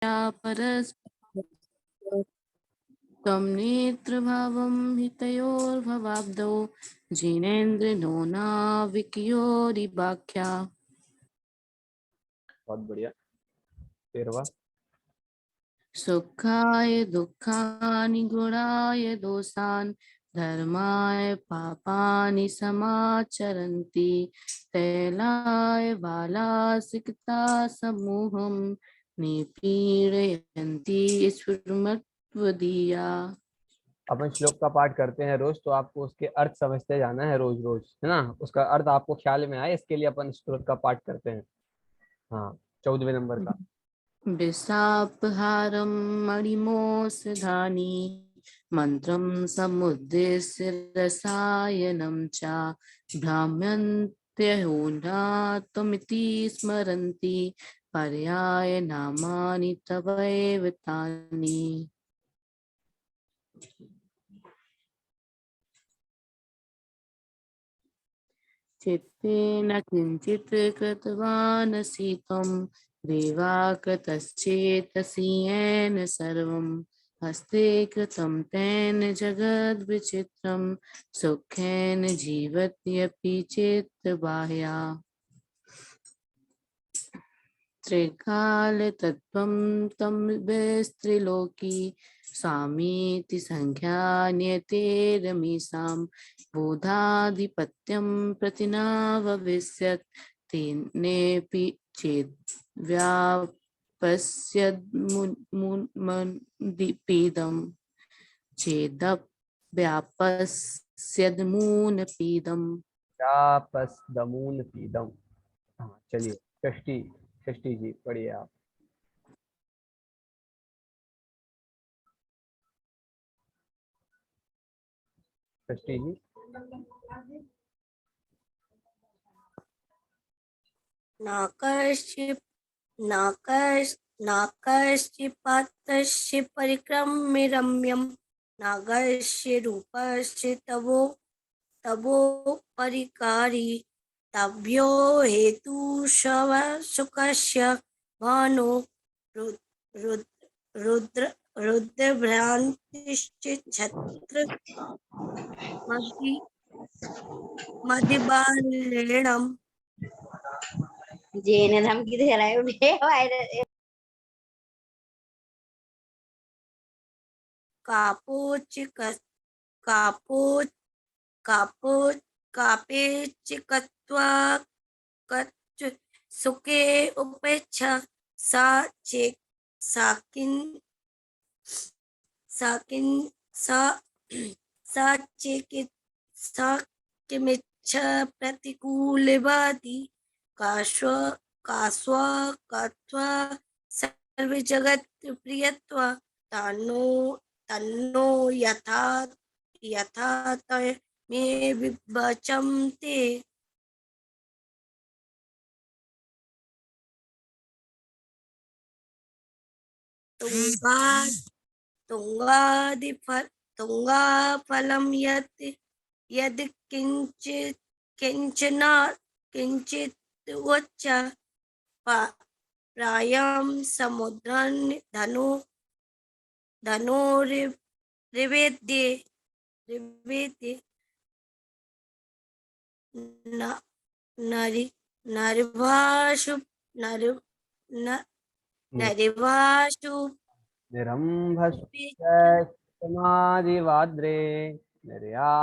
परस्पर त्वं नेत्रभावं हितयोर्भवाब्धौ जिनेन्द्रिनो नाविकयोरिवाख्या। बहुत बढ़िया। 13वां। सुखाय दुःखानि गुणाय दोषान् धर्माय पापानि समाचरन्ति तैलाय बालासिकता समूहं निपीडयन्ति स्फुरमत्वदीया। अपन श्लोक का पाठ करते हैं रोज, तो आपको उसके अर्थ समझते जाना है रोज रोज, है ना। उसका अर्थ आपको ख्याल में आए, इसके लिए अपन श्लोक का पाठ करते हैं। हाँ, 14वें नंबर का। विशापहारं मणिमोषधानि मंत्रं समुद्देश्य रसायनं च भ्राम्यन्त्यहोनातमिति स्मरन्ति पर्याय नामानि तवैव तानि। चित्तेन किञ्चित् कृतवानसि त्वं देवाकृतश्चेतसि येन सर्वं हस्ते कृतं तेन जगद्विचित्रं सुखेन जीवत्यपि चेत् त्रिकालतत्त्वं तं विस्त्रिलोकी स्वामीति संख्यान्यतेरमीषां बोधाधिपत्यं प्रति नावविश्यत् तेनेऽपि चेदव्यापस्यद्मूनपीदम्। चापसदमूल पीदम। हाँ चलिए, षष्ठी। षष्ठी जी पढ़िए आप। षष्ठी जी। नाकर्षि नाकर्षिपात्रस्य परिक्रम्य रम्यं नागर्ष्य रूपस्य तवो परिकारी तभ्यो हेतु सुखस्य भानो रुद्र रुद्रभ्रांतिश्च छत्र मदिबालेणम् जेने धमकी दे रहा है उन्हें वायरस। कापो कापो कापेचिकत्वा कच्च सुखे उपेक्षा सा चे साकिन साकिन सा सा चेकित सा किमिच्छ प्रतिकूलवादी काश्व कास्व कात्वा सर्व जगत प्रियत्वा तन्नो तन्नो यथा तय मे विवचम ते तुंगा तुंगाफलं यद् किंचित् उच्च प्रायं समुद्रं धनुरिवेद्ये नरि नरिभाषु नरिभाषु निरम्भस्मादिवाद्रे निर्या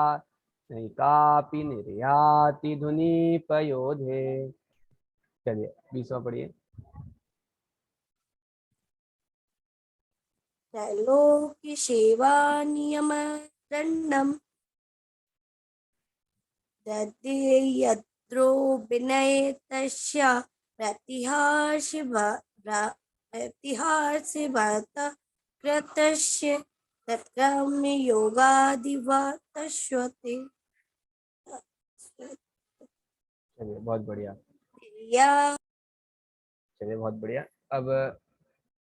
नैकापि निर्याति धुनीपयोधे। चलिए 20वां पढ़िए। त्रैलोक्य सेवा नियम दंडम ददे यद्रो विनय तस्य प्रतिहास्य भरत कृतस्य तत्कर्म योगादिवतस्वते। चलिए बहुत बढ़िया। या चलिए बहुत बढ़िया। अब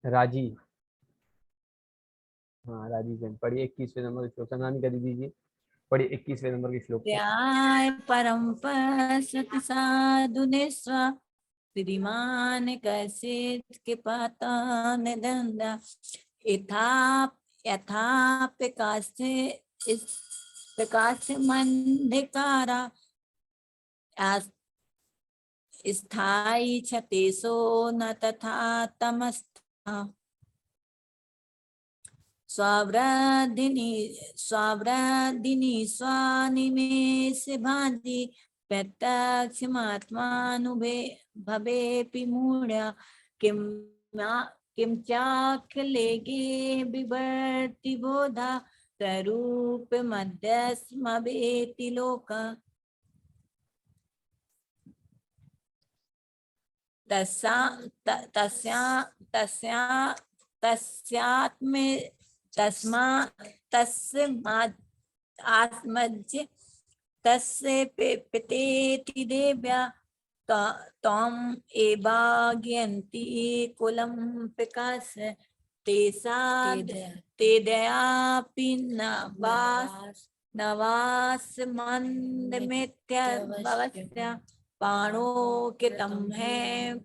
राजी। हाँ राजी जन पढ़िए 21वें नंबर श्लोक। संगानी कर दीजिए, पढ़िए 21वें नंबर के श्लोक को। व्याय परम पश्यति साधुनिस्व श्रीमान कश्चित् कृपातान दन्दा यथा यथा प्रकाश मंधिकारा स्थायी क्षतेसो न तथा तमस्था स्वावृद्धिनी स्वानिमेष भांति प्रत्यक्षमात्मानुभे भवेपि मूढ़ा किं चाखलेगे विवर्ति बोधा स्वरूप मध्यस्मवेति लोका तस्मात्मज्य तस्य पितेति देव्या त्वम् एवाज्ञन्ति कुलं प्रकाश तेदयापि नवास मंदमित्यवस्या पाणो कितम है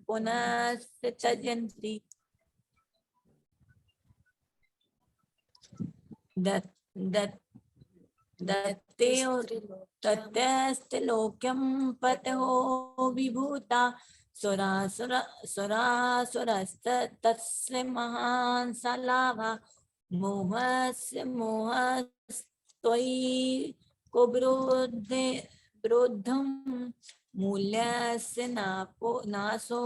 पुनः त्यजन्ति दत्तेस्त्रिलोक्यं पतयो विभूता सुरासुरस्तस्य महान् सलाभा मोहस्त्वयि कुब्रोद्धं मूल्यस्य नाशो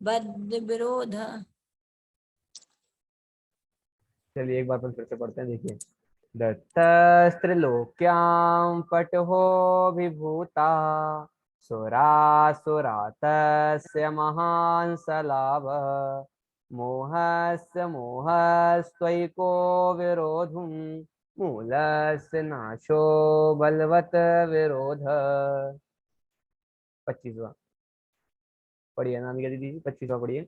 बद्ध। चलिए एक बार फिर से पढ़ते हैं। देखिए, दत्तस्त्रिलोक्यां पटहो विभूता सुरासुरातस्य महान् सलाभ मोहस्त्वयिको विरोधुं मूलस्य नाशो बलवत् विरोध। 25वां पढ़िए अनामिका दीदी, 25वां पढ़िए।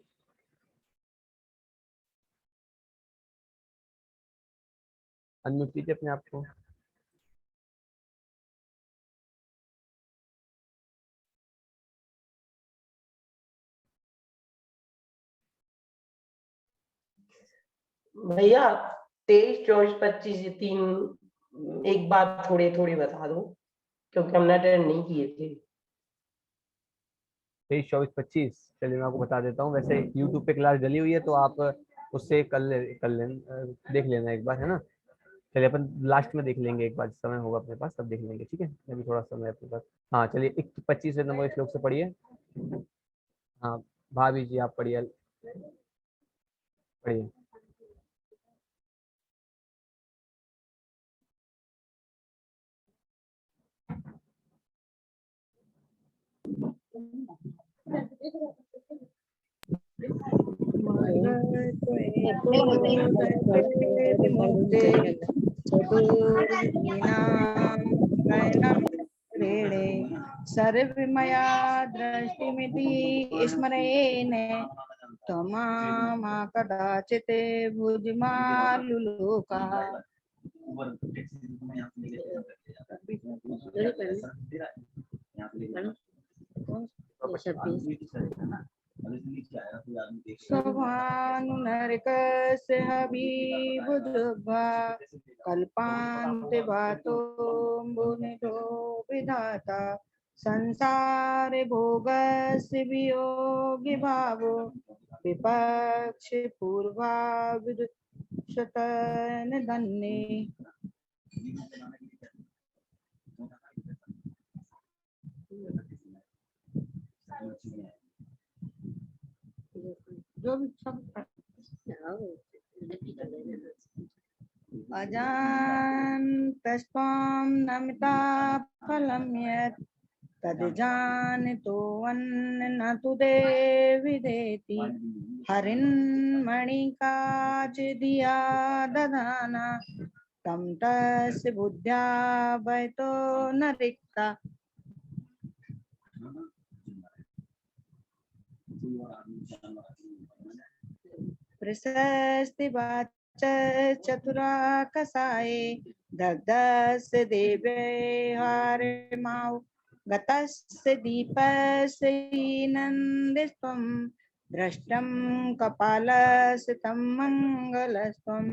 अनम्यूट कीजिए अपने आप को। भैया 23, 24, 25 ये 3 एक बार थोड़े थोड़े बता दो क्योंकि हमने अटेंड नहीं किए थे। 23, 24, 25 चलिए मैं आपको बता देता हूँ। वैसे YouTube पे क्लास डली हुई है तो आप उससे देख लेना एक बार, है ना। चलिए अपन लास्ट में देख लेंगे, एक बार समय होगा अपने पास तब देख लेंगे, ठीक है। अभी थोड़ा समय अपने पास। हाँ चलिए 25वें नंबर श्लोक से पढ़िए। हाँ भाभी जी आप पढ़िए पढ़िए। सर्वमया दृष्टिमिति स्मरेण त्वमामा कदाचित् भुजमालुलोका। स्वानुनरकस्य हबीबुद्ध्वा कल्पान्ते वातोऽम्बुनिधो विधाता संसारे भोगस्य वियोगी भावो विपक्ष पूर्वाविदुषतन धन्ये। जो भी सब अजानतस्त्वं नमिता फलं यत् तद्जानतोऽन्न तु देविदेति हरिन्मणिकाचिदिया ददाना तं तस्य बुद्ध्या वैतो न रिक्ता। प्रशस्ति वाच चतुरा कसाये दग्धस्य देवे हारिमाव गतस्य दीपस्य नन्दिस्त्वं दृष्टं कपालस्य तं मङ्गलस्त्वम्।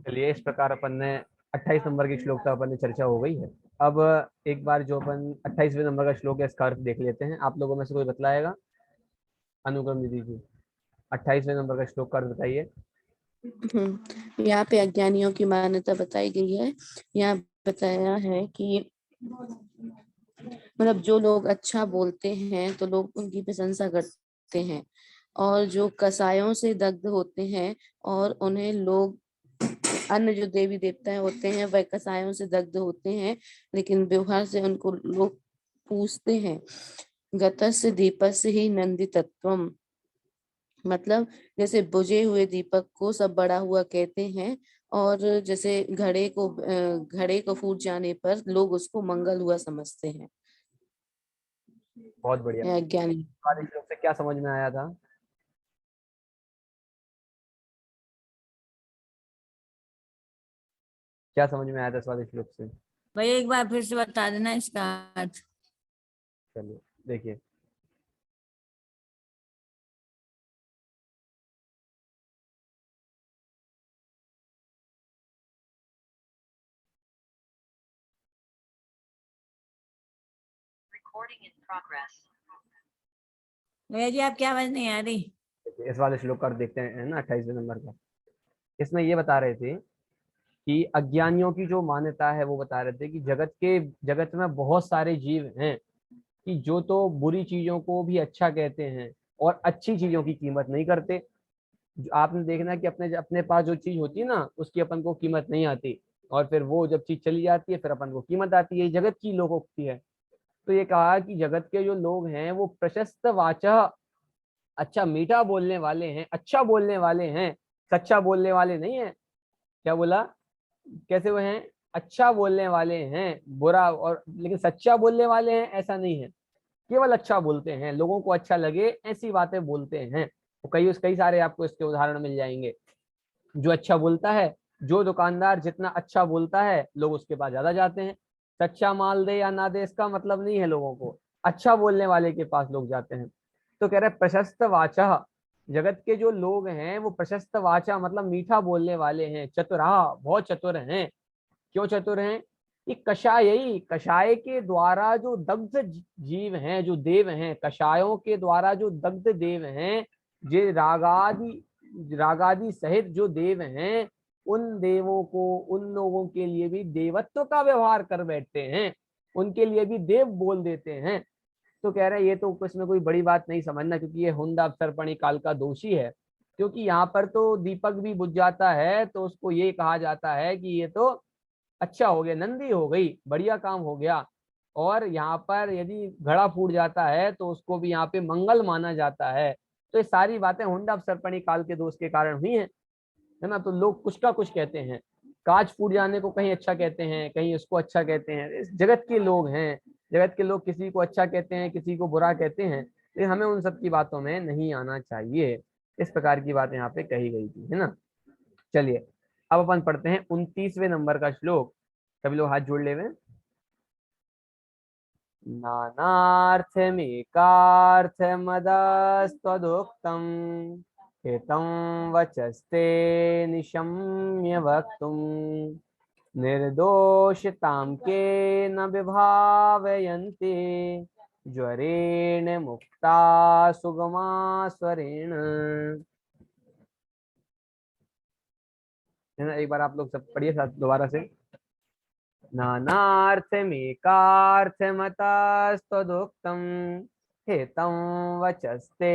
चलिए, इस प्रकार अपन ने 28 नंबर के श्लोक तक अपन ने चर्चा हो गई है। अब एक बार जो अपन 28वें नंबर का श्लोक है इसका अर्थ देख लेते हैं। आप लोगों में से कोई बतलाएगा? अनुक्रम दीदी जी, 28वें नंबर का श्लोक का अर्थ बताइए। यहाँ पे अज्ञानियों की मान्यता बताई गई है। यहाँ बताया है कि मतलब जो लोग अच्छा बोलते हैं तो लोग उनकी प्रशंसा करते हैं, और जो कसायों से दग्ध होते हैं और उन्हें लोग, अन्य जो देवी देवता होते हैं वह कसायों से दग्ध होते हैं, लेकिन व्यवहार से उनको लोग पूछते हैं। गतस्य दीपस्य ही नंदितत्वम, मतलब जैसे बुझे हुए दीपक को सब बड़ा हुआ कहते हैं, और जैसे घड़े को फूट जाने पर लोग उसको मंगल हुआ समझते हैं। बहुत बढ़िया। ज्ञानी हमारे श्लोक से क्या समझ में आया था? क्या समझ में आया था इस वाले श्लोक से? भाई एक बार फिर से बता देना इसका अर्थ। चलिए देखिए, भैया जी आपकी आवाज नहीं आ रही। इस वाले श्लोक का अर्थ देखते हैं ना, 28वें नंबर का। इसमें ये बता रहे थे कि अज्ञानियों की जो मान्यता है वो बता रहे थे कि जगत में बहुत सारे जीव हैं कि जो तो बुरी चीजों को भी अच्छा कहते हैं और अच्छी चीजों की कीमत नहीं करते। आपने देखना कि अपने अपने पास जो चीज होती है ना उसकी अपन को कीमत नहीं आती, और फिर वो जब चीज चली जाती है फिर अपन को कीमत आती है। ये जगत की लोकोक्ति है। तो ये कहा कि जगत के जो लोग हैं वो प्रशस्त वाचा, अच्छा मीठा बोलने वाले हैं, अच्छा बोलने वाले हैं, सच्चा बोलने वाले नहीं है। क्या बोला? कैसे वो हैं? अच्छा बोलने वाले हैं, बुरा और लेकिन सच्चा बोलने वाले हैं ऐसा नहीं है। केवल अच्छा बोलते हैं, लोगों को अच्छा लगे ऐसी बातें बोलते हैं। तो कई सारे आपको इसके उदाहरण मिल जाएंगे। जो अच्छा बोलता है, जो दुकानदार जितना अच्छा बोलता है लोग उसके पास ज्यादा जाते हैं। सच्चा माल दे या ना दे इसका मतलब नहीं है लोगों को, अच्छा बोलने वाले के पास लोग जाते हैं। तो कह रहे प्रशस्त वाचा, जगत के जो लोग हैं वो प्रशस्त वाचा मतलब मीठा बोलने वाले हैं, चतुरा बहुत चतुर हैं। क्यों चतुर हैं? कि कषाय के द्वारा जो दग्ध जीव हैं, जो देव हैं, कषायों के द्वारा जो दग्ध देव हैं, जे रागादि सहित जो देव हैं, उन देवों को, उन लोगों के लिए भी देवत्व का व्यवहार कर बैठते हैं, उनके लिए भी देव बोल देते हैं। तो कह रहे हैं ये तो इसमें कोई बड़ी बात नहीं समझना, क्योंकि ये हुंडा अवसर्पणी काल का दोषी है। क्योंकि यहाँ पर तो दीपक भी बुझ जाता है तो उसको ये कहा जाता है कि ये तो अच्छा हो गया, नंदी हो गई, बढ़िया काम हो गया। और यहाँ पर यदि घड़ा फूट जाता है तो उसको भी यहाँ पे मंगल माना जाता है। तो ये सारी बातें हुंडा अवसर्पणी काल के दोष के कारण हुई है ना। तो लोग कुछ का कुछ कहते हैं, कांच फूट जाने को कहीं अच्छा कहते हैं, कहीं उसको अच्छा कहते हैं। इस जगत के लोग हैं, जगत के लोग किसी को अच्छा कहते हैं, किसी को बुरा कहते हैं। तो हमें उन सब की बातों में नहीं आना चाहिए। इस प्रकार की बात यहाँ पे कही गई थी, है ना। चलिए अब अपन पढ़ते हैं 29वें नंबर का श्लोक। सभी लोग हाथ जोड़ ले हुए। नानार्थमेकार्थमदस्त्वदुक्तं हितं वचस्ते निशम्य वक्तुं निर्दोषतां केन विभावयन्ति ज्वरेण मुक्ता सुगमा स्वरेण। एक बार आप लोग सब पढ़िए साथ दोबारा से। नानार्थमेकार्थमतस्तदुक्तं हितं वचस्ते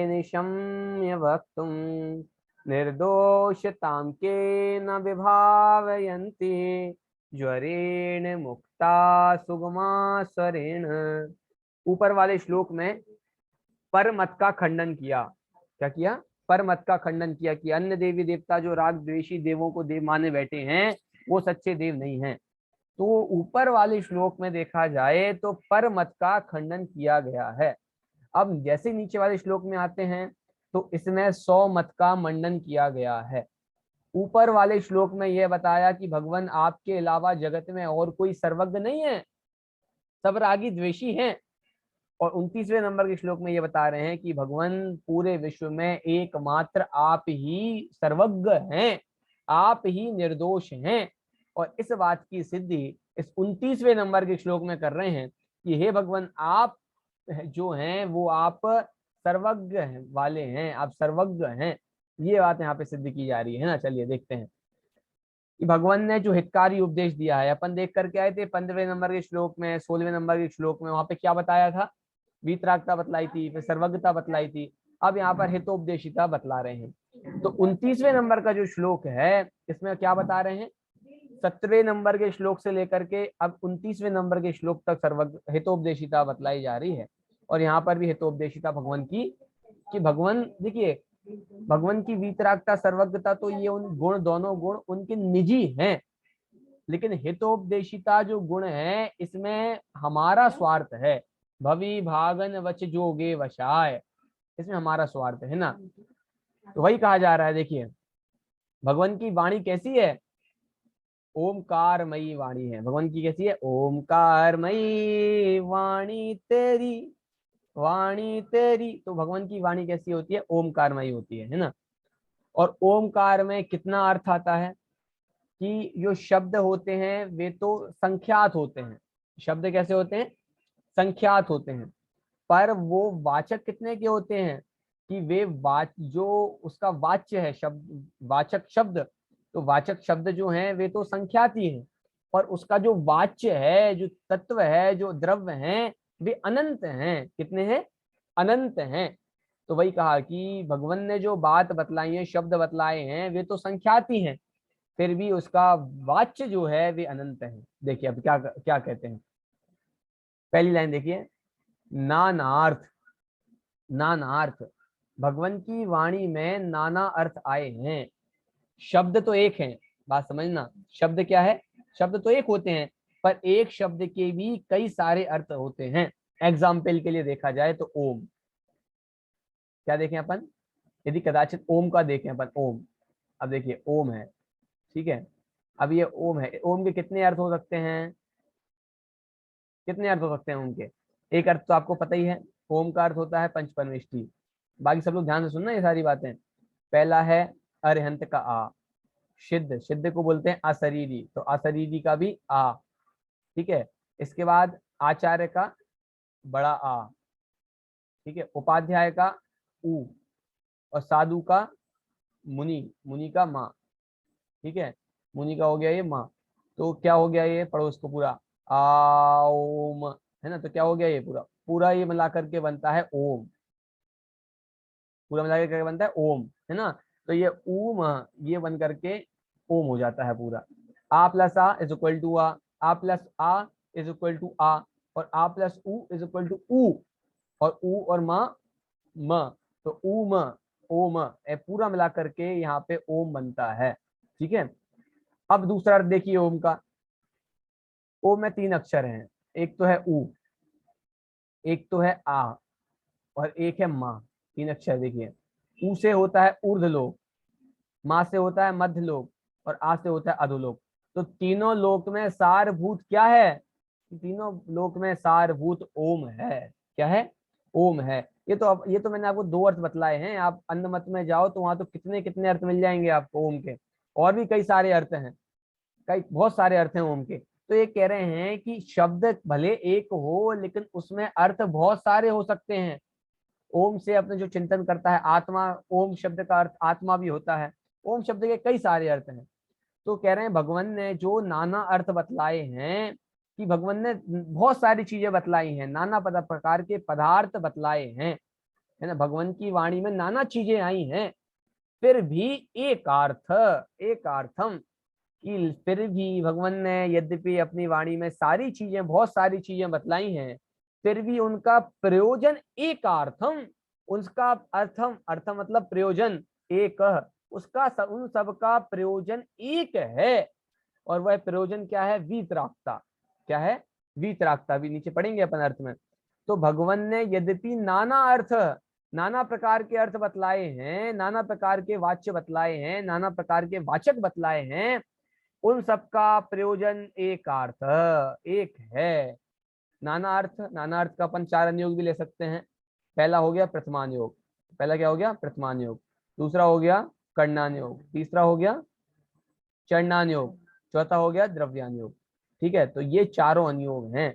निशम्य वक्तुं निर्दोषतां केन विभावयन्ति ज्वरेण मुक्ता सुगमा स्वरेण। ऊपर वाले श्लोक में पर मत का खंडन किया। क्या किया? पर मत का खंडन किया कि अन्य देवी देवता जो राग द्वेषी देवों को देव माने बैठे हैं वो सच्चे देव नहीं हैं। तो ऊपर वाले श्लोक में देखा जाए तो पर मत का खंडन किया गया है। अब जैसे नीचे वाले श्लोक में आते हैं तो इसमें 100 मत का मंडन किया गया है। ऊपर वाले श्लोक में यह बताया कि भगवान आपके अलावा जगत में और कोई सर्वज्ञ नहीं है, सब रागी द्वेषी हैं। और 29वें नंबर के श्लोक में ये बता रहे हैं कि भगवान पूरे विश्व में एकमात्र आप ही सर्वज्ञ हैं, आप ही निर्दोष हैं। और इस बात की सिद्धि इस 29वें नंबर के श्लोक में कर रहे हैं कि हे भगवान, आप जो हैं वो आप सर्वज्ञ वाले हैं, आप सर्वज्ञ हैं। ये बात यहाँ पे सिद्ध की जा रही है ना। चलिए देखते हैं कि भगवान ने जो हितकारी उपदेश दिया है, अपन देख करके आए थे 15वें नंबर के श्लोक में, 16वें नंबर के श्लोक में। वहां पे क्या बताया था? वीतरागता बतलाई थी, फिर सर्वज्ञता बतलाई थी। अब यहाँ पर हितोपदेशिता बतला रहे हैं। तो 29वें नंबर का जो श्लोक है इसमें क्या बता रहे हैं? 17वें नंबर के श्लोक से लेकर के अब 29वें नंबर के श्लोक तक सर्वज्ञ हितोपदेशिता बतलाई जा रही है। और यहाँ पर भी हितोपदेशिता भगवान की, कि भगवान देखिए, भगवान की वीतरागता सर्वज्ञता तो ये उन गुण, दोनों गुण उनके निजी हैं, लेकिन हितोपदेशिता जो गुण है इसमें हमारा स्वार्थ है। भवि भागन वच जोगे वशाय, इसमें हमारा स्वार्थ है ना। तो वही कहा जा रहा है। देखिए भगवान की वाणी कैसी है? ओमकारमयी वाणी है। भगवान की कैसी है? ओमकारमयी वाणी तेरी, वाणी तेरी। तो भगवान की वाणी कैसी होती है? ओमकारमयी होती है ना। और ओमकार में कितना अर्थ आता है कि जो शब्द होते हैं वे तो संख्यात होते हैं। शब्द कैसे होते हैं? संख्यात होते हैं। पर वो वाचक कितने के होते हैं कि वे जो उसका वाच्य है शब्द, वाचक शब्द, तो वाचक शब्द जो हैं वे तो संख्यात ही हैं, पर उसका जो वाच्य है, जो तत्व है, जो द्रव्य हैं, वे अनंत हैं। कितने हैं? अनंत हैं। तो वही कहा कि भगवान ने जो बात बतलाई है, शब्द बतलाए हैं, वे तो संख्यात ही हैं, फिर भी उसका वाच्य जो है वे अनंत है। देखिए अब क्या क्या कहते हैं। पहली लाइन देखिए, नानार्थ। नानार्थ, भगवान की वाणी में नाना अर्थ आए हैं। शब्द तो एक है, बात समझना। शब्द क्या है? शब्द तो एक होते हैं, पर एक शब्द के भी कई सारे अर्थ होते हैं। एग्जाम्पल के लिए देखा जाए तो ओम, क्या देखें अपन? यदि कदाचित ओम का देखें अपन, ओम, अब देखिए ओम है, ठीक है। अब ये ओम है, ओम के कितने अर्थ हो सकते हैं? कितने अर्थ हो सकते हैं ओम के? एक अर्थ तो आपको पता ही है, ओम का अर्थ होता है पंच परमेष्टि। बाकी सब लोग ध्यान से सुनना ये सारी बातें। पहला है अरिहंत का आ, सिद्ध, सिद्ध को बोलते हैं अशरीरी, तो अशरीरी का भी आ, ठीक है। इसके बाद आचार्य का बड़ा आ, ठीक है। उपाध्याय का ऊ, और साधु का मुनि, मुनि का माँ, ठीक है। मुनि का हो गया ये माँ। तो क्या हो गया ये? पढ़ो इसको पूरा, ओम, है ना। तो क्या हो गया ये? पूरा पूरा ये मिला करके बनता है ओम, पूरा मिला करके बनता है ओम, है ना। तो ये ओम, ये बन करके ओम हो जाता है पूरा। आ प्लस आ इज इक्वल टू आ प्लस आ इज इक्वल टू आ, और आ प्लस ऊ इज इक्वल टू ऊ, और ऊ और माँ म, तो ऊ म ओम, पूरा मिला करके यहाँ पे ओम बनता है, ठीक है। अब दूसरा अर्थ देखिए ओम का। ओम में 3 अक्षर हैं, एक तो है ऊ, एक तो है आ, और एक है माँ। 3 अक्षर देखिए। ऊ से होता है ऊर्ध्वलोक, माँ से होता है मध्यलोक, और आ से होता है अधोलोक। तो तीनों लोक में सारभूत क्या है? तीनों लोक में सारभूत ओम है। क्या है? ओम है। ये तो मैंने आपको 2 अर्थ बतलाए हैं। आप अन्य मत में जाओ तो वहां तो कितने कितने अर्थ मिल जाएंगे आपको ओम के, और भी कई सारे अर्थ हैं, कई बहुत सारे अर्थ हैं ओम के। तो ये कह रहे हैं कि शब्द भले एक हो, लेकिन उसमें अर्थ बहुत सारे हो सकते हैं। ओम से अपने जो चिंतन करता है आत्मा, ओम शब्द का अर्थ आत्मा भी होता है। ओम शब्द के कई सारे अर्थ हैं। तो कह रहे हैं भगवान ने जो नाना अर्थ बतलाए हैं, कि भगवान ने बहुत सारी चीजें बतलाई हैं, नाना प्रकार के पदार्थ बतलाए हैं, है ना। भगवान की वाणी में नाना चीजें आई हैं, फिर भी एकार्थम, कि फिर भी भगवान ने यद्यपि अपनी वाणी में सारी चीजें, बहुत सारी चीजें बतलाई हैं, फिर भी उनका प्रयोजन एकार्थम, उसका अर्थम, अर्थ मतलब प्रयोजन, एक, उसका उन सब का प्रयोजन एक है। और वह प्रयोजन क्या है? वीतरागता। क्या है? वीतरागता। भी नीचे पढ़ेंगे अपन अर्थ में। तो भगवान ने यद्यपि नाना अर्थ, नाना प्रकार के अर्थ बतलाए हैं, नाना प्रकार के वाच्य बतलाए हैं, नाना प्रकार के वाचक बतलाए हैं, उन सबका प्रयोजन एकार्थ, एक है। नाना अर्थ, नाना अर्थ का अपन 4 अनुयोग भी ले सकते हैं। पहला हो गया प्रथमान योग, पहला क्या हो गया? प्रथमान योग। दूसरा हो गया कर्णान योग। तीसरा हो गया चरणान योग। चौथा हो गया द्रव्यान योग। ठीक है, तो ये चारों अनुयोग हैं।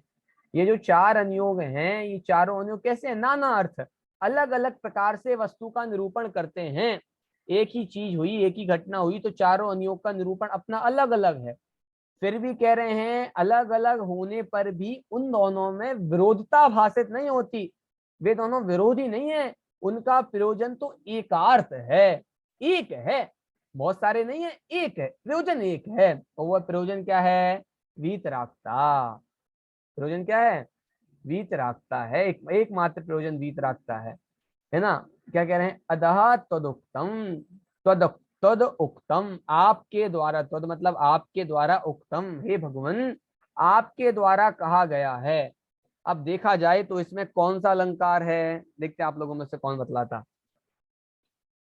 ये जो 4 अनुयोग हैं, ये चारों अनुयोग कैसे हैं? नाना अर्थ, अलग अलग प्रकार से वस्तु का निरूपण करते हैं। एक ही चीज हुई, एक ही घटना हुई, तो चारों अनुयोग का निरूपण अपना अलग अलग है। फिर भी कह रहे हैं अलग अलग होने पर भी उन दोनों में विरोधता भाषित नहीं होती। वे दोनों विरोधी नहीं है, उनका प्रयोजन तो एकार्थ है, एक है। बहुत सारे नहीं है, एक है, प्रयोजन एक है। और वह प्रयोजन क्या है? वीतरागता। प्रयोजन क्या है? वीतरागता है। एकमात्र प्रयोजन वीतरागता है ना। क्या कह रहे हैं? अदहा तदुक्तम, तद तद उक्तम, आपके द्वारा, तद मतलब आपके द्वारा, उक्तम हे भगवान आपके द्वारा कहा गया है। अब देखा जाए तो इसमें कौन सा अलंकार है? देखते हैं आप लोगों में से कौन बतलाता।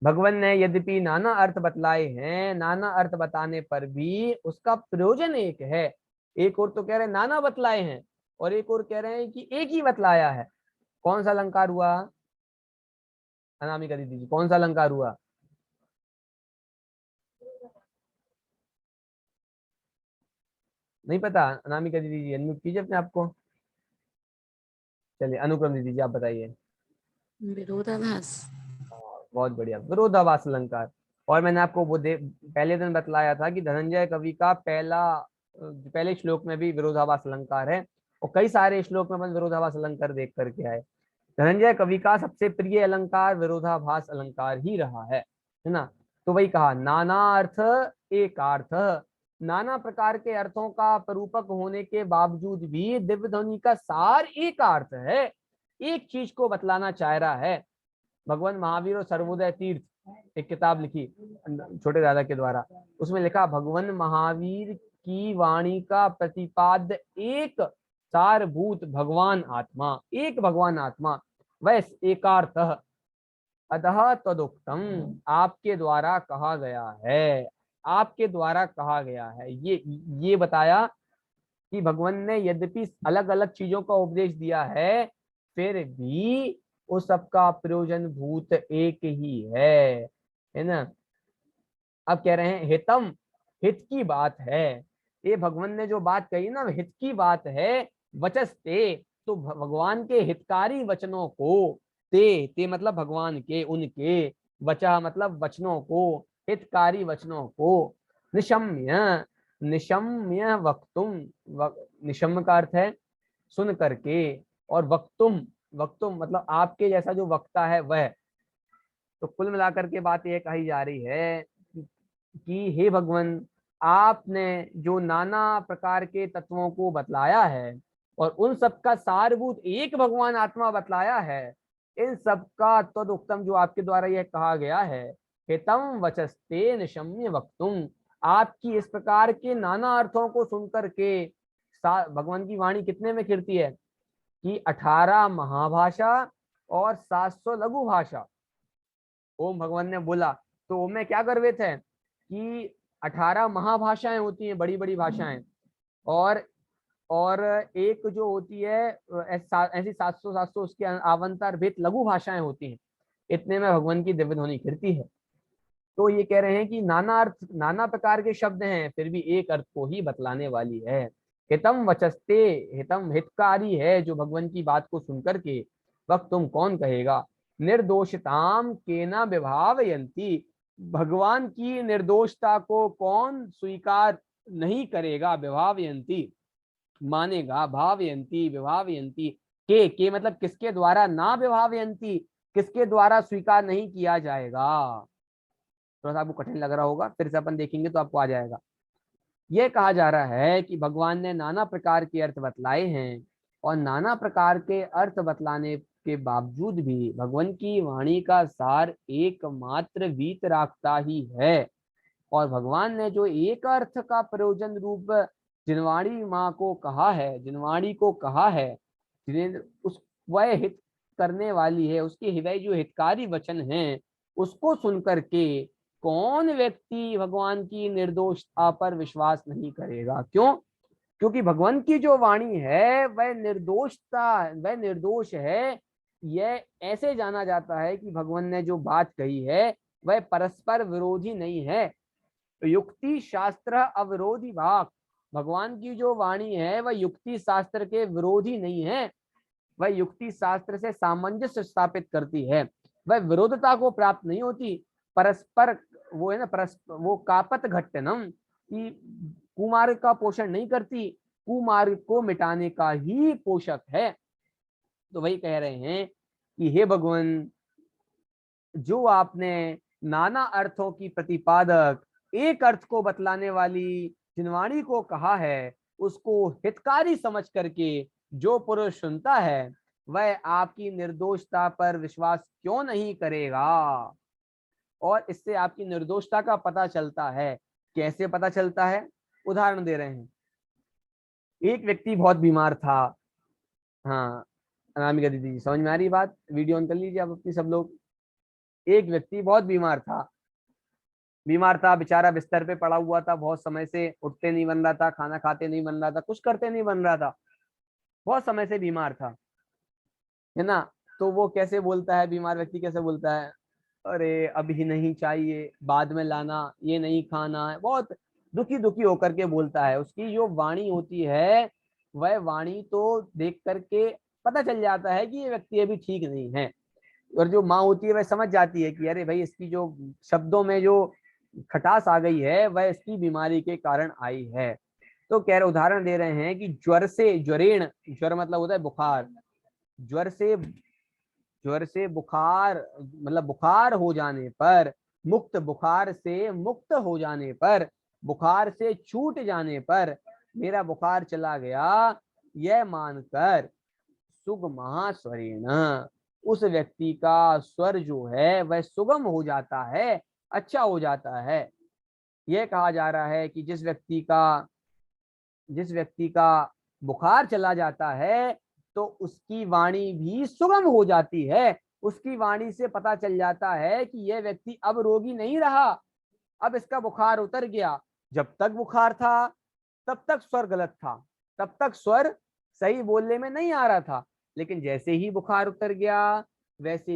भगवान ने यद्यपि नाना अर्थ बतलाए हैं, नाना अर्थ बताने पर भी उसका प्रयोजन एक है। एक और तो कह रहे हैं नाना बतलाए हैं, और एक और कह रहे हैं कि एक ही बतलाया है। कौन सा अलंकार हुआ? अनामिका दीदी जी, कौन सा अलंकार हुआ? नहीं पता? अनामिका दीदी जी अनम्यूट कीजिए अपने आप को। चलिए अनुक्रम दीदी जी आप बताइए। विरोधाभास। बहुत बढ़िया, विरोधाभास अलंकार। और मैंने आपको वो पहले दिन बतलाया था कि धनंजय कवि का पहले श्लोक में भी विरोधाभास अलंकार है, और कई सारे श्लोक में अपन विरोधाभास अलंकार देख करके आए। धनंजय कवि का सबसे प्रिय अलंकार विरोधाभास अलंकार ही रहा है ना। तो वही कहा नाना अर्थ एकार्थ, नाना प्रकार के अर्थों का प्ररूपक होने के बावजूद भी दिव्य ध्वनि का सार एक अर्थ है, एक चीज को बतलाना चाह रहा है। भगवान महावीर और सर्वोदय तीर्थ एक किताब लिखी छोटे दादा के द्वारा, उसमें लिखा भगवान महावीर की वाणी का प्रतिपाद्य एक सारभूत भगवान आत्मा, एक भगवान आत्मा, वैस एकार्थः अतः तदुक्तम, आपके द्वारा कहा गया है, आपके द्वारा कहा गया है। ये बताया कि भगवान ने यद्यपि अलग अलग चीजों का उपदेश दिया है, फिर भी उस सबका प्रयोजन भूत एक ही है ना। अब कह रहे हैं हितम, हित की बात है। ये भगवान ने जो बात कही ना, हित की बात है। वचस्ते, तो भगवान के हितकारी वचनों को, ते मतलब भगवान के, उनके, वचा मतलब वचनों को, हितकारी वचनों को, निशम्य, निशम्य वक्तुम, निशम्य का अर्थ है सुन करके, और वक्तुम, वक्तुम मतलब आपके जैसा जो वक्ता है वह। तो कुल मिलाकर के बात यह कही जा रही है कि हे भगवान, आपने जो नाना प्रकार के तत्वों को बतलाया है और उन सबका सारभूत एक भगवान आत्मा बतलाया है, इन सबका तदुक्तम जो आपके द्वारा यह कहा गया है, हितम वचस्ते निशम्य वक्तुम, आपकी इस प्रकार के नाना अर्थों को सुनकर के भगवान की वाणी कितने में कीर्ति है कि 18 महाभाषा और 700 लघु भाषा ओम भगवान ने बोला। तो ओम में क्या गर्वित है कि 18 महाभाषाएं होती हैं, बड़ी बड़ी भाषाएं, और एक जो होती है ऐसी 700 उसके आवंतर भेद लघु भाषाएं होती हैं। इतने में भगवान की दिव्य ध्वनि कीर्ति है। तो ये कह रहे हैं कि नाना अर्थ, नाना प्रकार के शब्द हैं, फिर भी एक अर्थ को ही बतलाने वाली है। हितम वचस्ते, हितम हितकारी है जो भगवान की बात को सुनकर के, वक्त तुम कौन कहेगा, निर्दोषताम केना विभावयंती, भगवान की निर्दोषता को कौन स्वीकार नहीं करेगा, विभावयंती मानेगा, भावयंती विभावयंती, के मतलब किसके द्वारा, ना विभावयंती किसके द्वारा स्वीकार नहीं किया जाएगा। थोड़ा सा आपको कठिन लग रहा होगा, फिर से अपन देखेंगे तो आपको आ जाएगा। यह कहा जा रहा है कि भगवान ने नाना प्रकार के अर्थ बतलाए हैं, और नाना प्रकार के अर्थ बतलाने के बावजूद भी भगवान की वाणी का सार एकमात्र वीतरागता ही है। और भगवान ने जो एक अर्थ का प्रयोजन रूप जिनवाणी माँ को कहा है, जिनवाणी को कहा है, जिन्हें उस वह हित करने वाली है, उसके हृदय जो हितकारी वचन हैं उसको सुनकर के कौन व्यक्ति भगवान की निर्दोषता पर विश्वास नहीं करेगा। क्यों? क्योंकि भगवान की जो वाणी है वह निर्दोष है। यह ऐसे जाना जाता है कि भगवान ने जो बात कही है वह परस्पर विरोधी नहीं है। युक्ति शास्त्र अविरोधी भाग, भगवान की जो वाणी है वह युक्ति शास्त्र के विरोधी नहीं है, वह युक्ति शास्त्र से सामंजस्य स्थापित करती है, वह विरोधता को प्राप्त नहीं होती। परस्पर वो है ना, परस्पर वो कापत घट्टनम, कि कुमार्ग का पोषण नहीं करती, कुमार्ग को मिटाने का ही पोषक है। तो वही कह रहे हैं कि हे भगवान, जो आपने नाना अर्थों की प्रतिपादक एक अर्थ को बतलाने वाली जिनवाणी को कहा है, उसको हितकारी समझ करके जो पुरुष सुनता है वह आपकी निर्दोषता पर विश्वास क्यों नहीं करेगा। और इससे आपकी निर्दोषता का पता चलता है। कैसे पता चलता है? उदाहरण दे रहे हैं। एक व्यक्ति बहुत बीमार था। हाँ अनामिका दीदी, समझ में आ रही बात? वीडियो ऑन कर लीजिए आप अपनी सब लोग। एक व्यक्ति बहुत बीमार था, बेचारा बिस्तर पे पड़ा हुआ था, बहुत समय से उठते नहीं बन रहा था, खाना खाते नहीं बन रहा था, कुछ करते नहीं बन रहा था, बहुत समय से बीमार था, है ना। तो वो कैसे बोलता है, बीमार व्यक्ति कैसे बोलता है, अरे अभी नहीं चाहिए, बाद में लाना, ये नहीं खाना है, बहुत दुखी दुखी होकर के बोलता है। उसकी जो वाणी होती है वह वाणी तो देख करके पता चल जाता है कि ये व्यक्ति अभी ठीक नहीं है। और जो माँ होती है वह समझ जाती है कि अरे भाई इसकी जो शब्दों में जो खटास आ गई है वह इसकी बीमारी के कारण आई है। तो कह रहे, उदाहरण दे रहे हैं कि ज्वर से ज्वरेण, ज्वर मतलब होता है बुखार, ज्वर से बुखार मतलब बुखार हो जाने पर, मुक्त बुखार से मुक्त हो जाने पर, बुखार से छूट जाने पर मेरा बुखार चला गया, यह मानकर सुगम स्वरेण, उस व्यक्ति का स्वर जो है वह सुगम हो जाता है, अच्छा हो जाता है। यह कहा जा रहा है कि जिस व्यक्ति का बुखार चला जाता है तो उसकी वाणी भी सुगम हो जाती है। उसकी वाणी से पता चल जाता है कि यह व्यक्ति अब रोगी नहीं रहा, अब इसका बुखार उतर गया। जब तक बुखार था तब तक स्वर गलत था, तब तक स्वर सही बोलने में नहीं आ रहा था, लेकिन जैसे ही बुखार उतर गया वैसे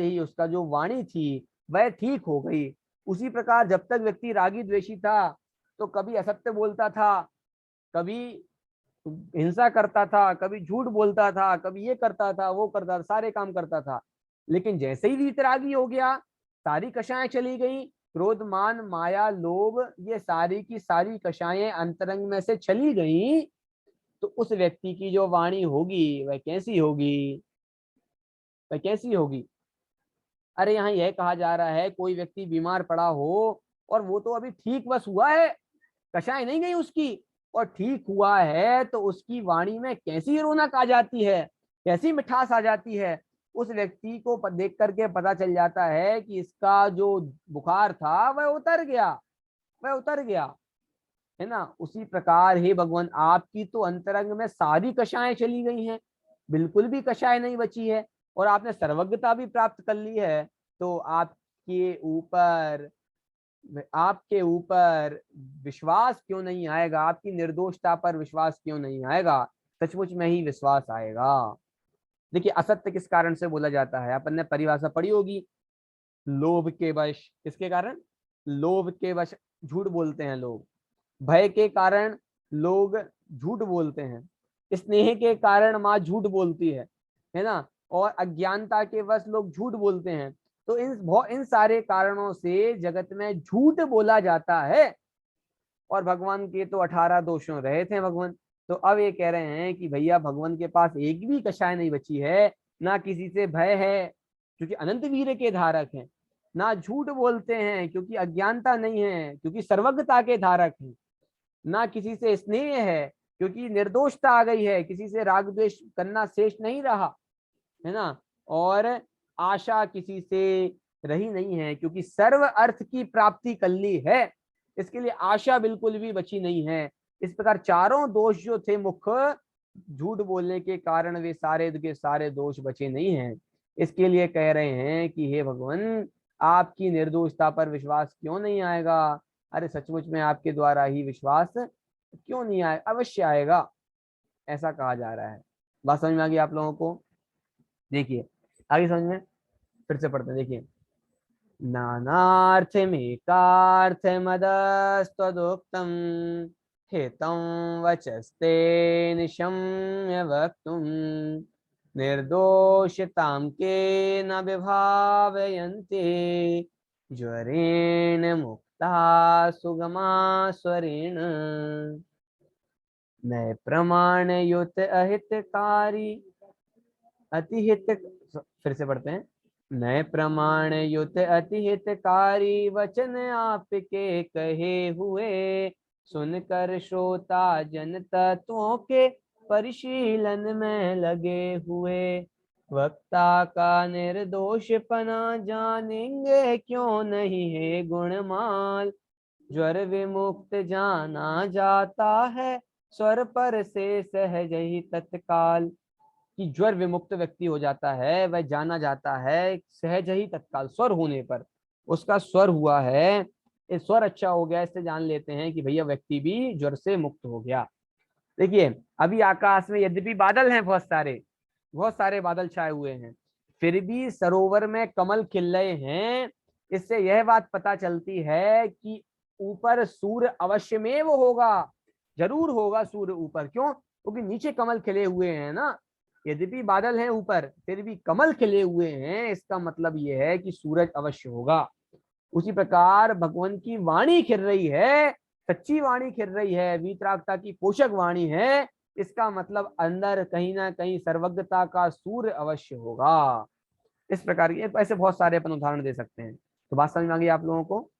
ही उसका जो वाणी थी वह ठीक हो गई। उसी प्रकार जब तक व्यक्ति रागी द्वेषी था तो कभी असत्य बोलता था, कभी हिंसा करता था, कभी झूठ बोलता था, कभी ये करता था, वो करता था, सारे काम करता था। लेकिन जैसे ही वीतरागी हो गया, सारी कषाएं चली गई, क्रोध मान माया लोभ ये सारी की सारी कषाएं अंतरंग में से चली गई, तो उस व्यक्ति की जो वाणी होगी वह कैसी होगी? अरे यहाँ यह कहा जा रहा है, कोई व्यक्ति बीमार पड़ा हो और वो तो अभी ठीक बस हुआ है, कषाय नहीं गई उसकी, और ठीक हुआ है, तो उसकी वाणी में कैसी रौनक आ जाती है, कैसी मिठास आ जाती है। उस व्यक्ति को देख करके पता चल जाता है कि इसका जो बुखार था वह उतर गया, है ना। उसी प्रकार हे भगवान, आपकी तो अंतरंग में सारी कषाएं चली गई हैं, बिल्कुल भी कषाय नहीं बची है, और आपने सर्वज्ञता भी प्राप्त कर ली है, तो आपके ऊपर विश्वास क्यों नहीं आएगा? आपकी निर्दोषता पर विश्वास क्यों नहीं आएगा? सचमुच में ही विश्वास आएगा। देखिए, असत्य किस कारण से बोला जाता है? अपन ने परिभाषा पढ़ी होगी, लोभ के वश। किसके कारण? लोभ के वश झूठ बोलते हैं लोग, भय के कारण लोग झूठ बोलते हैं, स्नेह के कारण माँ झूठ बोलती है ना, और अज्ञानता के वश लोग झूठ बोलते हैं। तो इन सारे कारणों से जगत में झूठ बोला जाता है। और भगवान के तो 18 दोषों रहे थे भगवान, तो अब ये कह रहे हैं कि भैया भगवान के पास एक भी कषाय नहीं बची है, ना किसी से भय है क्योंकि अनंत वीर के धारक हैं, ना झूठ बोलते हैं क्योंकि अज्ञानता नहीं है, क्योंकि सर्वज्ञता के धारक हैं, ना किसी से स्नेह है क्योंकि निर्दोषता आ गई है, किसी से राग द्वेष करना शेष नहीं रहा, है ना। और आशा किसी से रही नहीं है, क्योंकि सर्व अर्थ की प्राप्ति कर ली है, इसके लिए आशा बिल्कुल भी बची नहीं है। इस प्रकार चारों दोष जो थे मुख्य, झूठ बोलने के कारण वे सारे के सारे दोष बचे नहीं हैं। इसके लिए कह रहे हैं कि हे भगवान, आपकी निर्दोषता पर विश्वास क्यों नहीं आएगा? अरे सचमुच में आपके द्वारा ही विश्वास क्यों नहीं आए, अवश्य आएगा, ऐसा कहा जा रहा है। बात समझ में आ गई आप लोगों को? देखिए आगे समझ में, फिर से पढ़ते हैं, देखिए। नानार्थमेकार्थमदस्त्वदुक्तं हितं वचस्ते निशम्य वक्तुं निर्दोषतां केन विभावयन्ते ज्वरेण मुक्ता सुगमा स्वरेण नए प्रमाणयुत अहितकारी अतिहित, फिर से पढ़ते हैं। नए प्रमाण युत अतिहितकारी वचन आपके कहे हुए, सुनकर श्रोता जन तत्वों के परिशीलन में लगे हुए। वक्ता का निर्दोषपना जानेंगे क्यों नहीं है गुणमाल, ज्वर विमुक्त जाना जाता है स्वर पर से सहज ही तत्काल। कि ज्वर विमुक्त व्यक्ति हो जाता है, वह जाना जाता है सहज ही तत्काल, स्वर होने पर। उसका स्वर हुआ है, इस स्वर अच्छा हो गया, इससे जान लेते हैं कि भैया व्यक्ति भी ज्वर से मुक्त हो गया। देखिए अभी आकाश में यद्यपि बादल हैं, बहुत सारे बादल छाए हुए हैं, फिर भी सरोवर में कमल खिल रहे हैं। इससे यह बात पता चलती है कि ऊपर सूर्य अवश्य में वो होगा, जरूर होगा सूर्य ऊपर। क्यों? क्योंकि नीचे कमल खिले हुए हैं ना। यद्यपि बादल हैं ऊपर, फिर भी कमल खिले हुए हैं, इसका मतलब यह है कि सूरज अवश्य होगा। उसी प्रकार भगवान की वाणी खिल रही है, सच्ची वाणी खिल रही है, वीतरागता की पोषक वाणी है, इसका मतलब अंदर कहीं ना कहीं सर्वज्ञता का सूर्य अवश्य होगा। इस प्रकार के ऐसे बहुत सारे अपन उदाहरण दे सकते हैं। तो बात समझ में आ गई आप लोगों को,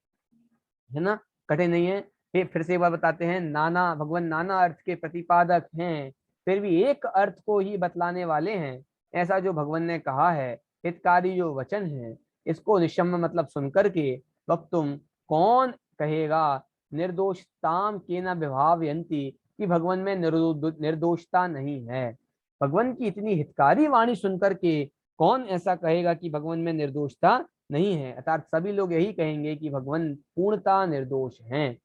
है ना? कठिन नहीं है। फिर से एक बार बताते हैं, नाना भगवान नाना अर्थ के प्रतिपादक हैं, फिर भी एक अर्थ को ही बतलाने वाले हैं, ऐसा जो भगवान ने कहा है। हितकारी जो वचन है, इसको निशम्य मतलब सुनकर के वक्तुम कौन कहेगा, निर्दोषताम के न विभावयन्ति, कि भगवान में निर्दोषता नहीं है। भगवान की इतनी हितकारी वाणी सुनकर के कौन ऐसा कहेगा कि भगवान में निर्दोषता नहीं है? अर्थात सभी लोग यही कहेंगे कि भगवान पूर्णता निर्दोष हैं।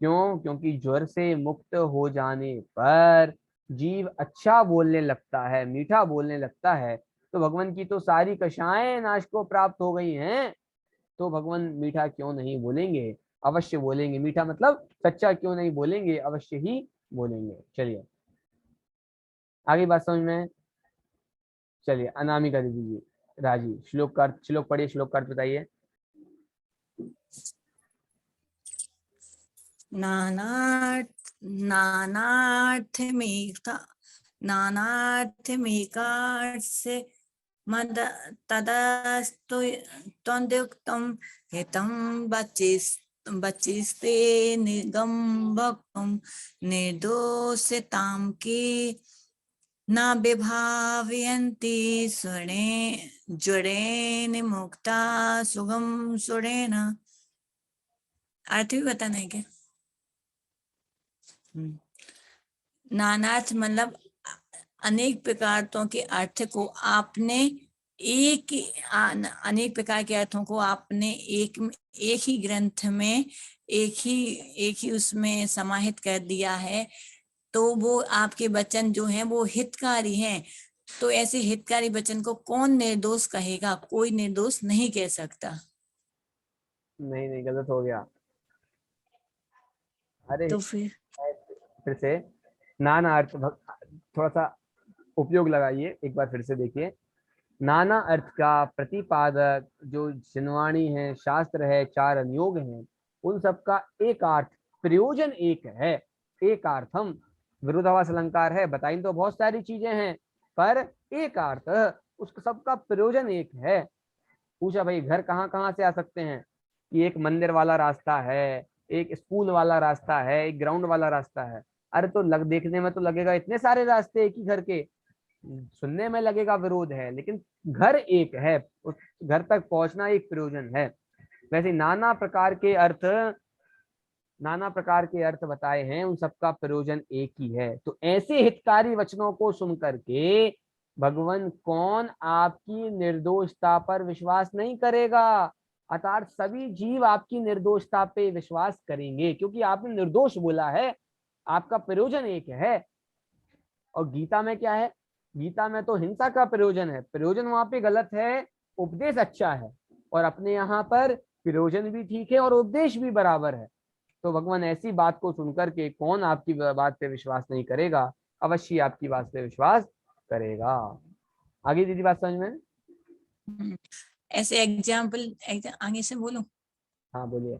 क्यों? क्योंकि ज्वर से मुक्त हो जाने पर जीव अच्छा बोलने लगता है, मीठा बोलने लगता है। तो भगवान की तो सारी कषाएं नाश को प्राप्त हो गई हैं, तो भगवान मीठा क्यों नहीं बोलेंगे? अवश्य बोलेंगे। मीठा मतलब सच्चा क्यों नहीं बोलेंगे? अवश्य ही बोलेंगे। चलिए आगे बात समझ में। चलिए अनामिका दीदी जी, राजी, श्लोक का अर्थ, श्लोक पढ़िए, श्लोक का अर्थ बताइए। नानार्थमेकार्थे मद तदस्तु त्वन्दुक्तं हितं बचिस्ते निगम भक्तुं निर्दोषतां के न विभावयन्ति ज्वरेण मुक्ता सुगम सुरेण। अर्थ भी बताना है क्या? नानार्थ मतलब अनेक प्रकारों के अर्थ को आपने अनेक प्रकार के अर्थों को आपने एक ही ग्रंथ में एक ही उसमें समाहित कर दिया है। तो वो आपके वचन जो हैं वो हितकारी हैं। तो ऐसे हितकारी वचन को कौन निर्दोष कहेगा? कोई निर्दोष नहीं कह सकता। नहीं गलत हो गया। अरे तो फिर से नाना अर्थ, थोड़ा सा उपयोग लगाइए, एक बार फिर से देखिए। नाना अर्थ का प्रतिपादक जो जनवाणी है, शास्त्र है, चार अनुयोग हैं, उन सबका एक अर्थ, प्रयोजन एक है। एक अर्थम, विरोधाभास अलंकार है, बताई तो बहुत सारी चीजें हैं, पर एक अर्थ, उसका सबका प्रयोजन एक है। पूछा भाई घर कहाँ कहाँ से आ सकते हैं? कि एक मंदिर वाला रास्ता है, एक स्कूल वाला रास्ता है, एक ग्राउंड वाला रास्ता है। अरे तो देखने में तो लगेगा इतने सारे रास्ते एक ही घर के, सुनने में लगेगा विरोध है, लेकिन घर एक है, उस घर तक पहुंचना एक प्रयोजन है। वैसे नाना प्रकार के अर्थ बताए हैं, उन सबका प्रयोजन एक ही है। तो ऐसे हितकारी वचनों को सुन करके भगवान कौन आपकी निर्दोषता पर विश्वास नहीं करेगा। अर्थात सभी जीव आपकी निर्दोषता पे विश्वास करेंगे, क्योंकि आपने निर्दोष बोला है, आपका प्रयोजन एक है। और गीता में क्या है? गीता में तो हिंसा का प्रयोजन है, प्रयोजन वहां पे गलत है, उपदेश अच्छा है। और अपने यहाँ पर प्रयोजन भी ठीक है और उपदेश भी बराबर है। तो भगवान ऐसी बात को सुनकर के कौन आपकी बात पे विश्वास नहीं करेगा, अवश्य आपकी बात पे विश्वास करेगा। आगे दीदी बात समझ में? ऐसे एग्जाम्पल आगे से बोलो। हाँ बोलिए।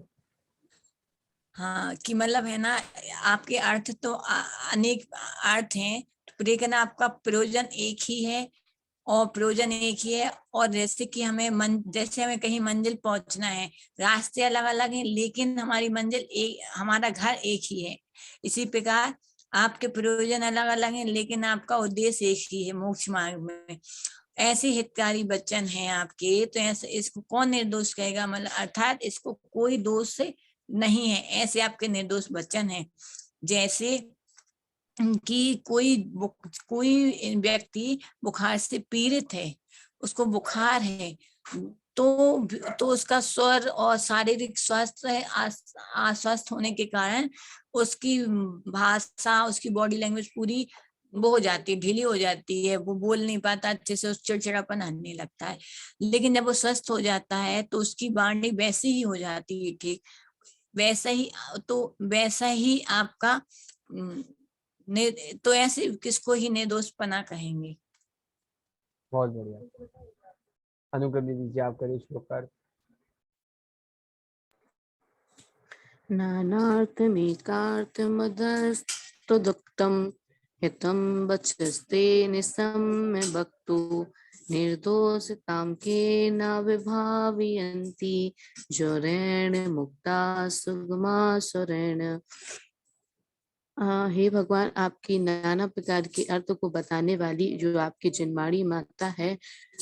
हाँ, कि मतलब है ना, आपके अर्थ तो अनेक अर्थ हैं, लेकिन आपका प्रयोजन एक ही है, और प्रयोजन एक ही है। और जैसे कि जैसे हमें कहीं मंजिल पहुंचना है, रास्ते अलग अलग हैं, लेकिन हमारी मंजिल हमारा घर एक ही है। इसी प्रकार आपके प्रयोजन अलग अलग हैं, लेकिन आपका उद्देश्य एक ही है, मोक्ष मार्ग में। ऐसे हितकारी वचन हैं आपके, तो ऐसे इसको कौन निर्दोष कहेगा? मतलब अर्थात इसको कोई दोष से नहीं है, ऐसे आपके निर्दोष वचन हैं। जैसे कि कोई व्यक्ति बुखार से पीड़ित है, उसको बुखार है, तो उसका स्वर और शारीरिक स्वास्थ्य अस्वस्थ होने के कारण उसकी भाषा, उसकी बॉडी लैंग्वेज पूरी वो हो जाती है, ढीली हो जाती है, वो बोल नहीं पाता अच्छे से, उस चिड़चिड़ापन आने लगता है। लेकिन जब वो स्वस्थ हो जाता है तो उसकी वाणी वैसी ही हो जाती है, ठीक वैसा ही आपका तो ऐसे किसको ही निर्दोषपना कहेंगे। बहुत बढ़िया, अनुक्रम दीजिए आप करिए श्लोक का। नानार्थमेकार्थमदस्तुदुक्तं हितं वचस्ते निसम्य भक्तो निर्दोषतां केन विभावयन्ति ज्वरेण मुक्ता सुगमासुरेण। हे भगवान, आपकी नाना प्रकार के अर्थ को बताने वाली जो आपकी जिनमाड़ी माता है,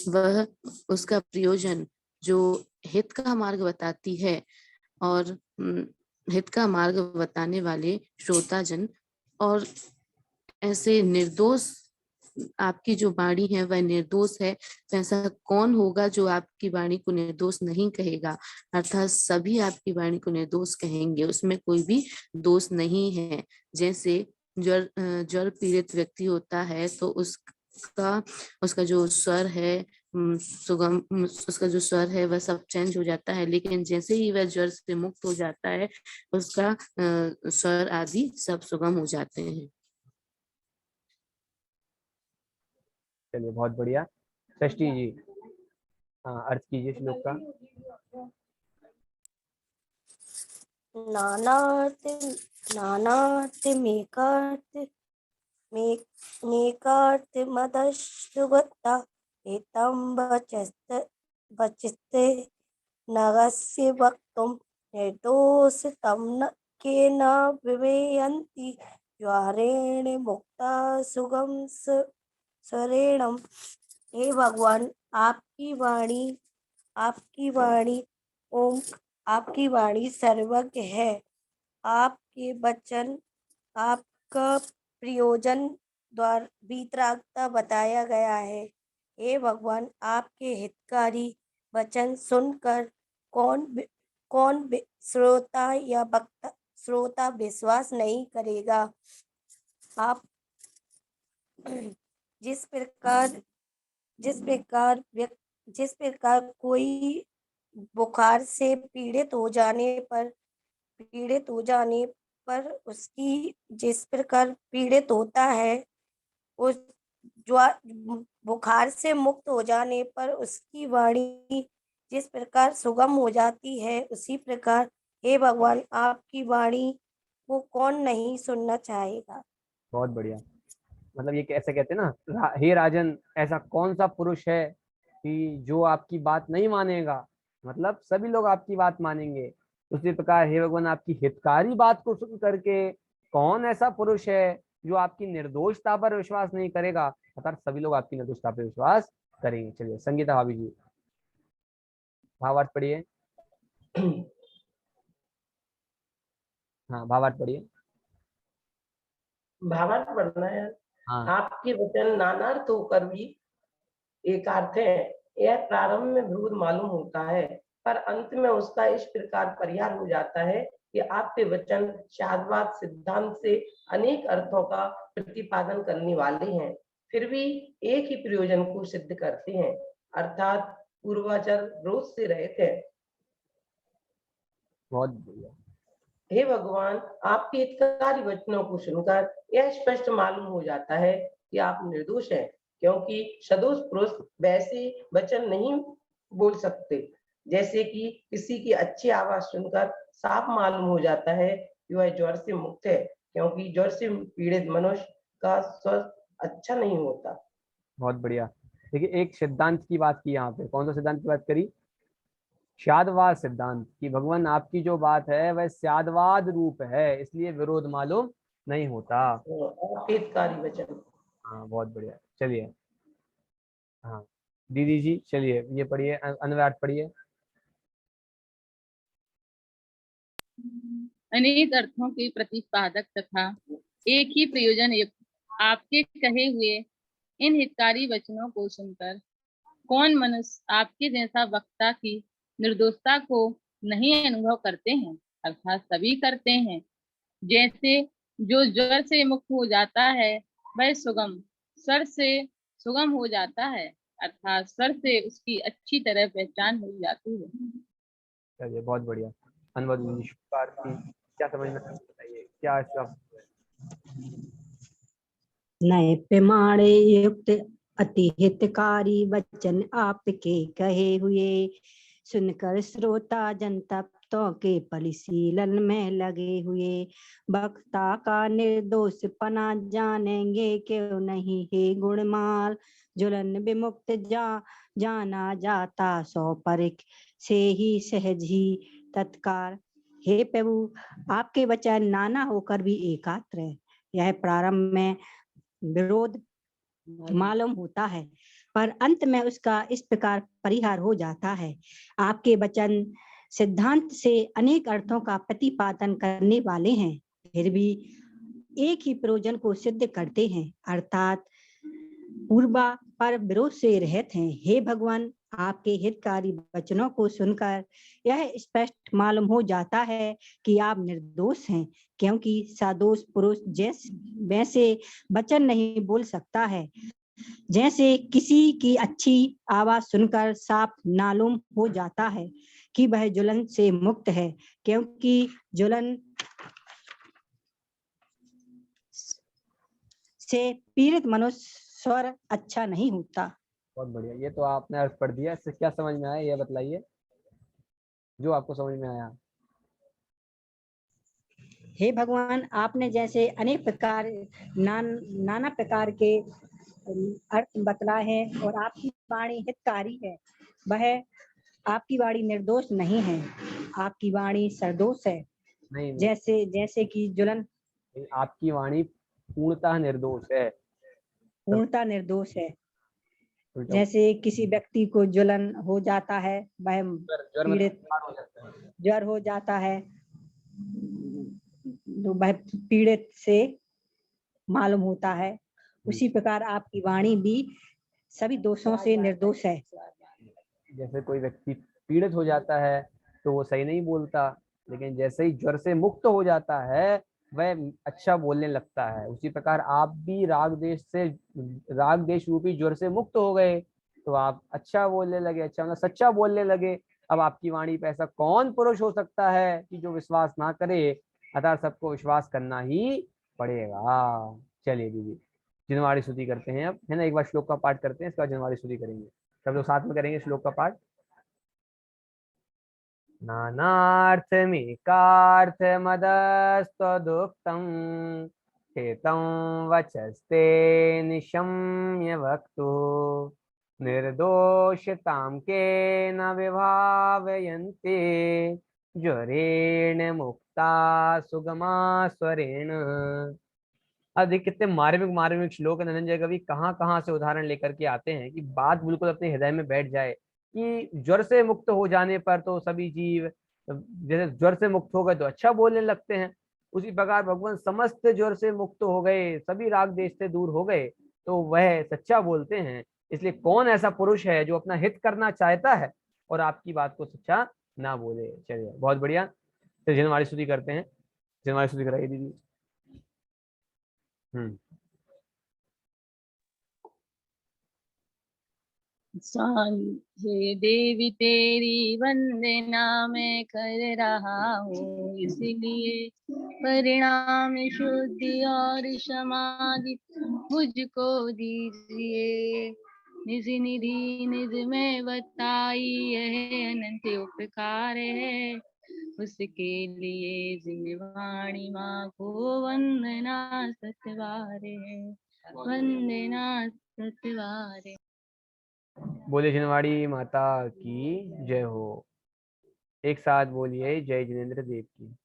वह उसका प्रयोजन जो हित का मार्ग बताती है, और हित का मार्ग बताने वाले श्रोताजन, और ऐसे निर्दोष आपकी जो वाणी है वह निर्दोष है। तो ऐसा कौन होगा जो आपकी वाणी को निर्दोष नहीं कहेगा? अर्थात सभी आपकी वाणी को निर्दोष कहेंगे, उसमें कोई भी दोष नहीं है। जैसे ज्वर पीड़ित व्यक्ति होता है तो उसका जो स्वर है उसका जो स्वर है वह सब चेंज हो जाता है, लेकिन जैसे ही वह ज्वर से मुक्त हो जाता है उसका स्वर आदि सब सुगम हो जाते हैं। चलिए बहुत बढ़िया। षष्ठी जी, हाँ अर्थ कीजिए श्लोक का। नेकार्थ एतं वचस्ते नगस्य वक्तुं निर्दोषितं केन विवेयन्ति ज्वरेण मुक्ता सुगम स्वरेणम। हे भगवान, आपकी वाणी सर्वज्ञ है। आपके वचन, आपका प्रयोजन द्वारा वीतरागता बताया गया है। हे भगवान, आपके हितकारी वचन सुनकर कौन श्रोता या वक्ता श्रोता विश्वास नहीं करेगा। आप जिस प्रकार कोई बुखार से पीड़ित हो जाने पर उसकी जिस प्रकार पीड़ित होता है, उस बुखार से मुक्त हो जाने पर उसकी वाणी जिस प्रकार सुगम हो जाती है, उसी प्रकार हे भगवान, आपकी वाणी को कौन नहीं सुनना चाहेगा। बहुत बढ़िया। मतलब ये कैसे कहते हैं ना, हे राजन, ऐसा कौन सा पुरुष है कि जो आपकी बात नहीं मानेगा? मतलब सभी लोग आपकी बात मानेंगे। उसी प्रकार हे भगवान, आपकी हितकारी बात को सुन करके कौन ऐसा पुरुष है जो आपकी निर्दोषता पर विश्वास नहीं करेगा? अर्थात सभी लोग आपकी निर्दोषता पे विश्वास करेंगे। चलिए संगीता भाभी जी भावार्थ पढ़िए। हाँ भावार्थ पढ़िए। भावार्थ पढ़ना है। हाँ आपके वचन नानार्थ होकर भी एक अर्थ है। यह प्रारंभ में विरोध मालूम होता है, पर अंत में उसका इस प्रकार परिहार हो जाता है कि आपके वचन शादवाद सिद्धांत से अनेक अर्थों का प्रतिपादन करने वाले हैं, फिर भी एक ही प्रयोजन को सिद्ध करते हैं, अर्थात पूर्वाचार विरोध से रहित है। बहुत बढ़िया। हे भगवान, आपके हितकारी वचनों को सुनकर यह स्पष्ट मालूम हो जाता है कि आप निर्दोष हैं, क्योंकि सदोष पुरुष वैसे वचन नहीं बोल सकते जैसे कि किसी की अच्छी आवाज सुनकर साफ मालूम हो जाता है कि वह ज्वर से मुक्त है, क्योंकि ज्वर से पीड़ित मनुष्य का स्वास्थ्य अच्छा नहीं होता। बहुत बढ़िया। देखिए एक सिद्धांत की बात की यहाँ पे, कौन सा सिद्धांत की बात करी? शादवाद सिद्धांत की। भगवान आपकी जो बात है वह शादवाद रूप है, इसलिए विरोध मालूम नहीं होता। तो आपके हितकारी वचन। हाँ बहुत बढ़िया। चलिए हाँ दीदी जी चलिए ये पढ़िए, अनुवाद पढ़िए। अनेक अर्थों के प्रतिपादक तथा एक ही प्रयोजन युक्त आपके कहे हुए इन हितकारी वचनों को सुनकर कौन मनुष्य आपके जैसा वक्ता की निर्दोषता को नहीं अनुभव करते हैं? अर्थात सभी करते हैं। जैसे जो ज्वर से मुक्त हो जाता है वह स्वर से सुगम हो जाता है, अर्थात स्वर से उसकी अच्छी तरह पहचान मिल जाती है। चलिए बहुत बढ़िया। अनवर जी शुभार्थी क्या समझ में आया बताइए, क्या इसका? नए प्रमाण युक्त अति हितकारी वचन आपके कहे हुए सुनकर श्रोता जनता के परिशीलन में लगे हुए वक्ता का निर्दोष पना जानेंगे क्यों नहीं हे गुणमाल। जुलन विमुक्त जाना जाता सौ परिक से ही सहज ही तत्कार। हे प्रभु, आपके वचन नाना होकर भी एकात्र है। यह प्रारंभ में विरोध मालूम होता है, पर अंत में उसका इस प्रकार परिहार हो जाता है। आपके वचन सिद्धांत से अनेक अर्थों का प्रतिपादन करने वाले हैं, फिर भी एक ही प्रयोजन को सिद्ध करते हैं, अर्थात पूर्वा पर विरोध से रहित हैं। हे भगवान, आपके हितकारी वचनों को सुनकर यह स्पष्ट मालूम हो जाता है कि आप निर्दोष हैं, क्योंकि सदोष पुरुष वैसे वचन नहीं बोल सकता है जैसे किसी की अच्छी आवाज सुनकर साफ मालूम हो जाता है कि वह जुलन से मुक्त है, क्योंकि जुलन से पीड़ित मनुष्य स्वर अच्छा नहीं होता। बहुत बढ़िया। ये तो आपने अर्थ पढ़ दिया, इससे क्या समझ में आया ये बताइए, जो आपको समझ में आया। हे भगवान, आपने जैसे अनेक प्रकार नाना प्रकार के अर्थ बतलाए हैं और आपकी वाणी हितकारी है। वह आपकी वाणी निर्दोष नहीं है, आपकी वाणी सरदोष है। नहीं जैसे कि जुलन आपकी वाणी पूर्णतः निर्दोष है। पूर्णता निर्दोष है। जैसे किसी व्यक्ति को ज्वलन हो जाता है, वह पीड़ित ज्वर हो जाता है, तो वह पीड़ित से मालूम होता है। उसी प्रकार आपकी वाणी भी सभी दोषों से निर्दोष है। जैसे कोई व्यक्ति पीड़ित हो जाता है तो वो सही नहीं बोलता, लेकिन जैसे ही ज्वर से मुक्त हो जाता है वह अच्छा बोलने लगता है। उसी प्रकार आप भी राग देश रूपी ज्वर से मुक्त हो गए तो आप अच्छा बोलने लगे, अच्छा मतलब सच्चा बोलने लगे। अब आपकी वाणी पे ऐसा कौन पुरुष हो सकता है कि जो विश्वास ना करे, अतः सबको विश्वास करना ही पड़ेगा। चलिए दीदी जिनवाड़ी स्तुति करते हैं अब, है ना। एक बार श्लोक का पाठ करते हैं, इसके बाद जिनवाड़ी स्तुति करेंगे। सब लोग साथ में करेंगे श्लोक का पाठ। नानार्थमेकार्थमदस्त्वदुक्तं हेतं वचस्ते निशम्य वक्तुः निर्दोषतां केन विभावयन्ते ज्वरेण मुक्ता सुगमा स्वरेण। अब देख कितने मार्मिक मार्मिक श्लोक धनंजय कवि कहाँ कहाँ से उदाहरण लेकर के आते हैं कि बात बिल्कुल अपने हृदय में बैठ जाए कि ज्वर से मुक्त हो जाने पर तो सभी जीव, जैसे ज्वर से मुक्त हो गए तो अच्छा बोलने लगते हैं, उसी प्रकार भगवान समस्त ज्वर से मुक्त हो गए, सभी राग देश से दूर हो गए तो वह सच्चा बोलते हैं। इसलिए कौन ऐसा पुरुष है जो अपना हित करना चाहता है और आपकी बात को सच्चा ना बोले। चलिए बहुत बढ़िया, तो जिनवाड़ी स्तुति करते हैं, जिनवाड़ी स्तुति कराइए दीदी। हे देवी तेरी वंदना मैं कर रहा हूँ, इसलिए परिणाम शुद्धि और समाधि मुझको दीजिए। निज निधि निज में बताई यह अनंत उपकार है, उसके लिए जिनवाणी माँ को वंदना सतवारे, वंदना सतवारे। बोले जिनवाड़ी माता की जय हो। एक साथ बोलिए जय जिनेंद्र देव की।